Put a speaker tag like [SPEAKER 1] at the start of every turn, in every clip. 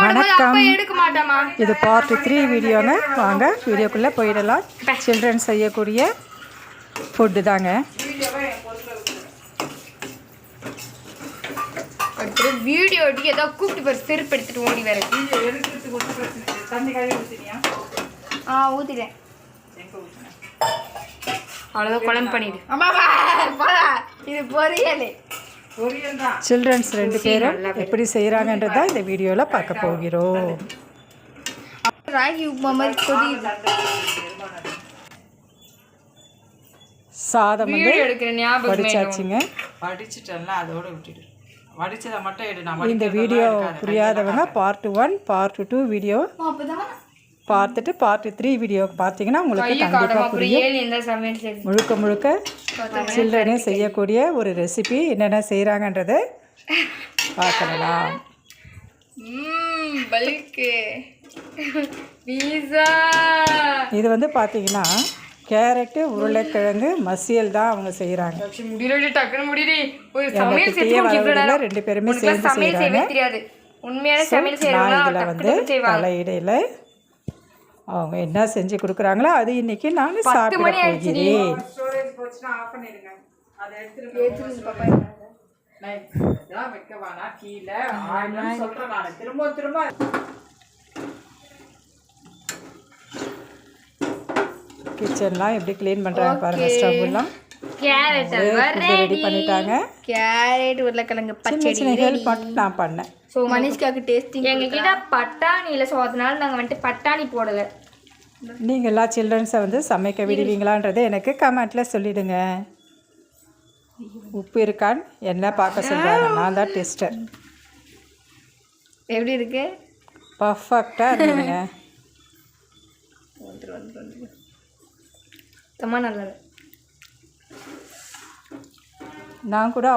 [SPEAKER 1] வணக்கம். இது பார்ட் 3 வீடியோங்க. வாங்க வீடியோக்குள்ளே போயிடலாம். சில்ட்ரன் செய்யக்கூடிய ஃபுட்டு தாங்க.
[SPEAKER 2] வீடியோ ஏதோ கூப்பிட்டு செருப்பு எடுத்துட்டு ஓடி வர ஊத்திட்டேன். அவ்வளோதான் குழம்பு பண்ணிடு. இது பொரியல்.
[SPEAKER 1] சில்ட்ரன்ஸ் 2 பேரும் எப்படி செய்கிறாங்கன்றதா இந்த வீடியோவில் பார்க்க போகிறோம்.
[SPEAKER 2] ராகி உப்புமா மாதிரி கொதியுது.
[SPEAKER 1] சாதம் வந்து
[SPEAKER 2] எடுக்கிற ஞாபகம்
[SPEAKER 1] வடிச்சாச்சுங்க.
[SPEAKER 3] வடிச்சிட்டேன்ல, அதோட விட்டுடு. வடிச்சதை மட்டும் எடு. நான்
[SPEAKER 1] இந்த வீடியோ புரியாதவங்க பார்ட் 1 பார்ட் 2 வீடியோ பார்த்துட்டு பார்ட் 3 வீடியோ பார்த்தீங்கன்னா உங்களுக்கு கண்டிப்பாக புரியும். முழுக்க முழுக்க சில்ட்ரனே செய்யக்கூடிய ஒரு ரெசிபி என்னென்ன செய்கிறாங்கன்றதை பார்க்கலாம். இது வந்து பார்த்தீங்கன்னா கேரட்டு உருளைக்கிழங்கு மசியல் தான் அவங்க செய்கிறாங்க. 2 பேருமே சேர்ந்து செய்கிறாங்க. இதில் வந்து தலையிடையில் அவங்க என்ன செஞ்சு கொடுக்குறாங்களோ அது இன்னைக்கு நான் சாப்பிட போகிறேன். கிச்சன்லாம் எப்படி க்ளீன் பண்ணுறாங்க பாருங்க. ஸ்டவ் எல்லாம் ரெடி பண்ணிட்டாங்க.
[SPEAKER 2] கேரட் உருளைக்கிழங்கு பச்சடி
[SPEAKER 1] ஹெல்ப் மட்டும் நான் பண்ணேன்.
[SPEAKER 2] ஸோ மனிஷ்காக்கு டேஸ்டிங் எங்ககிட்ட பட்டாணி இல்லை. ஸோ அதனால நாங்கள் வந்துட்டு பட்டாணி போடலை.
[SPEAKER 1] நீங்கள் எல்லா சில்ட்ரன்ஸை வந்து சமைக்க விடுவீங்களான்றதை எனக்கு கமெண்ட்டில் சொல்லிவிடுங்க. உப்பு இருக்கான்னு என்ன பார்க்க சொல்கிறாங்க. நான் தான் டெஸ்டர்.
[SPEAKER 2] எப்படி இருக்கு?
[SPEAKER 1] பர்ஃபெக்டாக இருக்குங்க.
[SPEAKER 2] ரொம்ப நல்லா.
[SPEAKER 1] நான் கூட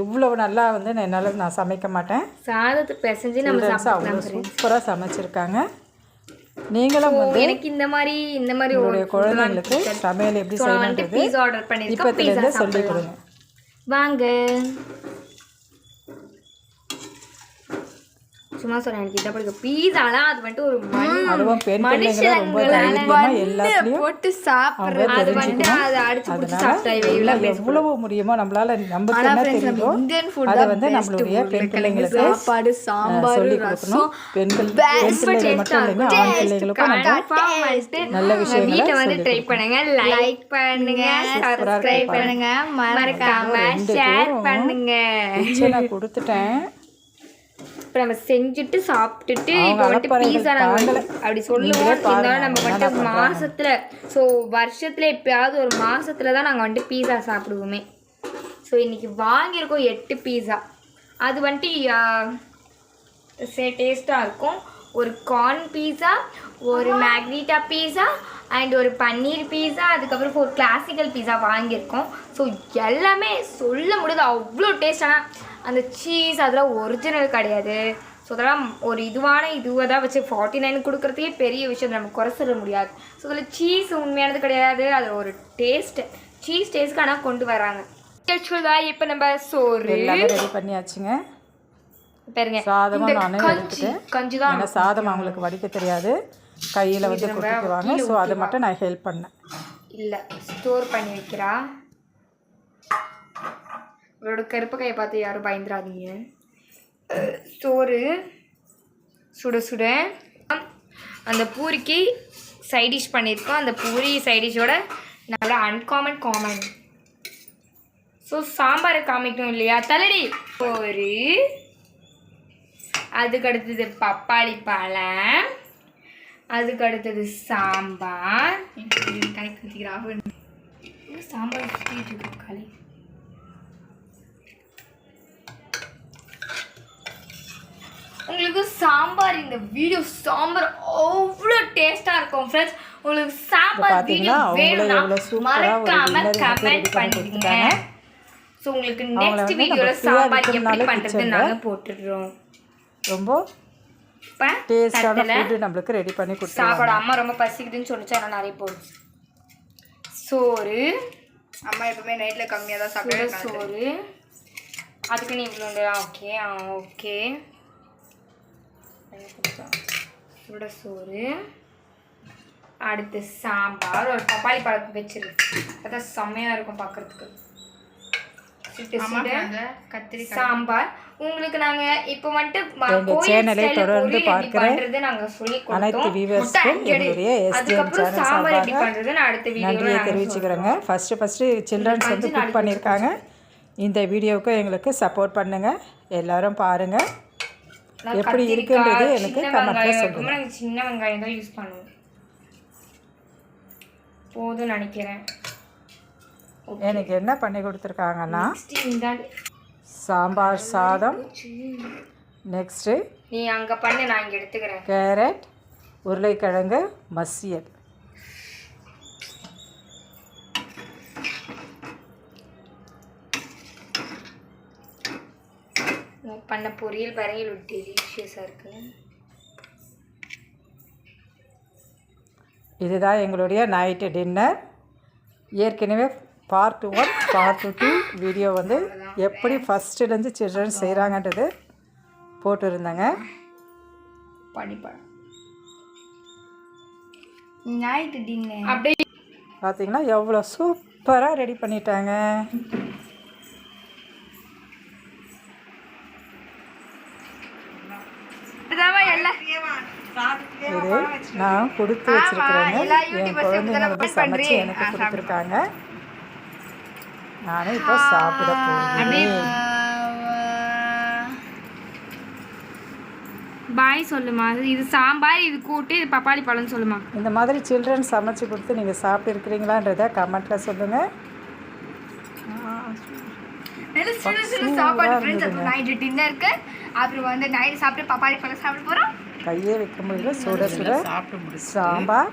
[SPEAKER 1] இவ்வளோ நல்லா வந்து என்னால் நான் சமைக்க மாட்டேன்.
[SPEAKER 2] சாதத்தை பிசைஞ்சு நம்ம
[SPEAKER 1] அவ்வளோ சூப்பராக சமைச்சிருக்காங்க. நீங்களும் வந்து
[SPEAKER 2] எனக்கு இந்த மாதிரி
[SPEAKER 1] உங்களுடைய குழந்தைங்களுக்கு சமையல் எப்படி செய்யணுன்றது இப்போத்துலேருந்து சொல்லிக் கொடுங்க.
[SPEAKER 2] வாங்க சும்மா சொல்றேன். எனக்கு இதை பிடிக்கும் பீஸாலாம். அது வந்துட்டு ஒரு
[SPEAKER 1] அதுவும் பெண் பிள்ளைங்களை ரொம்ப தைரியமா எல்லாத்துலயும்
[SPEAKER 2] போட்டு சாப்பிடுறது. அது வந்துட்டு அதை அடிச்சு பிடிச்சி சாப்பிட்டா
[SPEAKER 1] எவ்வளவு முடியுமோ நம்மளால நமக்கு என்ன தெரியுமோ அதை வந்து நம்மளுடைய பெண் பிள்ளைங்களுக்கு
[SPEAKER 2] சாப்பாடு சாம்பார்
[SPEAKER 1] சொல்லி கொடுக்கணும். பெண் பிள்ளைகள் மட்டும் இல்லைங்க, ஆண் பிள்ளைகளுக்கும் நம்ம நல்ல விஷயங்களை
[SPEAKER 2] வந்து ட்ரை பண்ணுங்க. லைக் பண்ணுங்க, சப்ஸ்கிரைப் பண்ணுங்க, மறக்காம ஷேர் பண்ணுங்க.
[SPEAKER 1] நான் கொடுத்துட்டேன்.
[SPEAKER 2] இப்போ நம்ம செஞ்சுட்டு சாப்பிட்டுட்டு இப்போ வந்துட்டு பீஸா நாங்கள் அப்படி சொல்லுவோம். இருந்தாலும் நம்ம வந்துட்டு மாதத்தில் ஸோ வருஷத்தில் எப்பயாவது ஒரு மாதத்தில் தான் நாங்கள் வந்துட்டு பீஸா சாப்பிடுவோமே. ஸோ இன்றைக்கி வாங்கியிருக்கோம் 8 பீஸா. அது வந்துட்டு டேஸ்ட்டாக இருக்கும். ஒரு கார்ன் பீஸா, ஒரு மேக்னீட்டா பீஸா அண்ட் ஒரு பன்னீர் பீஸா, அதுக்கப்புறம் ஒரு கிளாசிக்கல் பீஸா வாங்கியிருக்கோம். ஸோ எல்லாமே சொல்ல முடியாது அவ்வளோ டேஸ்ட். ஆனால் அந்த சீஸ் அதெல்லாம் ஒரிஜினல் கிடையாது. ஸோ அதெல்லாம் ஒரு இதுவாக தான் வச்சு 49 கொடுக்குறதுக்கே பெரிய விஷயம். நம்ம குறை சொல்ல முடியாது. ஸோ அதில் சீஸ் உண்மையானது கிடையாது. அது ஒரு டேஸ்ட்டு சீஸ் டேஸ்ட்க்கு ஆனால் கொண்டு வராங்க. ஆக்சுவலாக இப்போ நம்ம சோறு
[SPEAKER 1] ரெடி பண்ணியாச்சுங்க.
[SPEAKER 2] பாருங்க
[SPEAKER 1] சாதமாக நானே எடுத்துட்டேன்.
[SPEAKER 2] கஞ்சி தான்.
[SPEAKER 1] ஏன்னா சாதம் அவங்களுக்கு வடிக்க தெரியாது, கையில் வந்து கொடுத்துக்குவாங்க. ஸோ அதை மட்டும் நான் ஹெல்ப் பண்ணேன்.
[SPEAKER 2] இல்லை ஸ்டோர் பண்ணி வைக்கிறா. இவரோட கருப்பு கையை பார்த்து யாரும் பயந்துடாதீங்க. சோறு சுட சுட அந்த பூரிக்கு சைடிஷ் பண்ணியிருக்கோம். அந்த பூரி சைடிஷோட நல்லா காமன். ஸோ சாம்பாரை காமிக்கணும் இல்லையா தலடி. ஒரு அதுக்கு அடுத்தது பப்பாளி பழம், அதுக்கு அடுத்தது சாம்பார். சாம்பார் களி. உங்களுக்கு சாம்பார் இந்த வீடியோ சாம்பார் அவ்வளோ டேஸ்ட்டாக இருக்கும் ஃப்ரெண்ட்ஸ். உங்களுக்கு சாம்பார் வீடியோ வேணும்னா மறக்காம கமெண்ட் பண்ணிடுங்க. ஸோ உங்களுக்கு நெக்ஸ்ட் வீடியோவில் சாம்பார் எப்படி பண்ணுறது நாங்கள் போட்டுடுறோம்.
[SPEAKER 1] ரொம்ப டேஸ்டான ஃபுட் நம்மளுக்கு ரெடி பண்ணி கொடுத்து
[SPEAKER 2] சாப்பாடு. அம்மா ரொம்ப பசிக்குதுன்னு சொல்லிச்சு, ஆனால் நிறைய போடும். சோறு அம்மா எப்பவுமே நைட்டில் கம்மியாக தான் சாப்பிடுவேன். சோறு அதுக்கு நீ இவ்வளோ. ஓகே ஓகே சுட சோறு, அடுத்து சாம்பார், ஒரு பப்பாளி பழம் வச்சிருக்கு, அதான் செம்மையாக இருக்கும் பார்க்குறதுக்கு. சாம்பார் உங்களுக்கு நாங்க இப்போ வந்துட்டு
[SPEAKER 1] சேனலை தொடர்ந்து பார்க்கிற அனைத்து வியூவர்ஸ்க்கும் எங்களுடைய எஸ்டிஎம் சேனல் சார்பாக நன்றியை தெரிவிச்சுக்கிறேங்க. ஃபஸ்ட்டு சில்ட்ரன்ஸ் வந்து குக் பண்ணியிருக்காங்க. இந்த வீடியோவுக்கு எங்களுக்கு சப்போர்ட் பண்ணுங்கள். எல்லாரும் பாருங்கள், எப்படி இருக்குன்றது எனக்கு கமெண்ட்டில் சொல்லுங்கள்.
[SPEAKER 2] நாங்கள் சின்ன வெங்காயம் தான் யூஸ் பண்ணுவோம். போதும் நினைக்கிறேன்.
[SPEAKER 1] எனக்கு என்ன பண்ணி கொடுத்துருக்காங்கன்னா சாம்பார் சாதம், நெக்ஸ்ட்டு
[SPEAKER 2] நீ அங்கே பண்ணு, நான் இங்கே எடுத்துக்கிறேன்.
[SPEAKER 1] கேரட், உருளைக்கிழங்கு மசியல்.
[SPEAKER 2] பண்ண பொரியல் பாருங்க, டெலிஷியஸாக இருக்குது.
[SPEAKER 1] இதுதான் எங்களுடைய நைட்டு டின்னர். ஏற்கனவே பார்ட் 1 பார்ட் 2 வீடியோ வந்து எப்படி ஃபஸ்ட்டுலேருந்து சில்ட்ரன்ஸ் செய்கிறாங்கன்றது போட்டுருந்தாங்க.
[SPEAKER 2] படிப்பேன் நைட்டு டின்னர் அப்படியே
[SPEAKER 1] பார்த்தீங்கன்னா எவ்வளோ சூப்பராக ரெடி பண்ணிட்டாங்க. இது நான் கொடுத்து வச்சுருக்கிறேங்க. என் குழந்தைங்க வந்து சமைச்சு எனக்கு கொடுத்துருக்காங்க. நானும் இப்போ சாப்பிட போகிறேன்.
[SPEAKER 2] பாய் சொல்லுமா. இது சாம்பார், இது கூட்டு, இது பப்பாளி பழம் சொல்லுமா.
[SPEAKER 1] இந்த மாதிரி சில்ட்ரன் சமைச்சு கொடுத்து நீங்கள் சாப்பிட்டு இருக்கிறீங்களான்றதை கமெண்ட்டில் சொல்லுங்கள்.
[SPEAKER 2] சாப்பாடு ஃப்ரெண்ட்ஸ், நைட்டு டின்னருக்கு அப்புறம் வந்து நைட்டு சாப்பிட்டு பப்பாளி பழம் சாப்பிட போகிறோம்.
[SPEAKER 1] கையே வைக்க முடியல, சுட சுட சாம்பார்,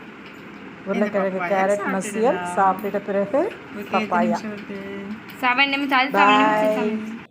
[SPEAKER 1] உருளைக்கிழங்கு கேரட் மசியல், சாப்பிட்ட பிறகு பப்பாயா.
[SPEAKER 2] 7 நிமிஷம்.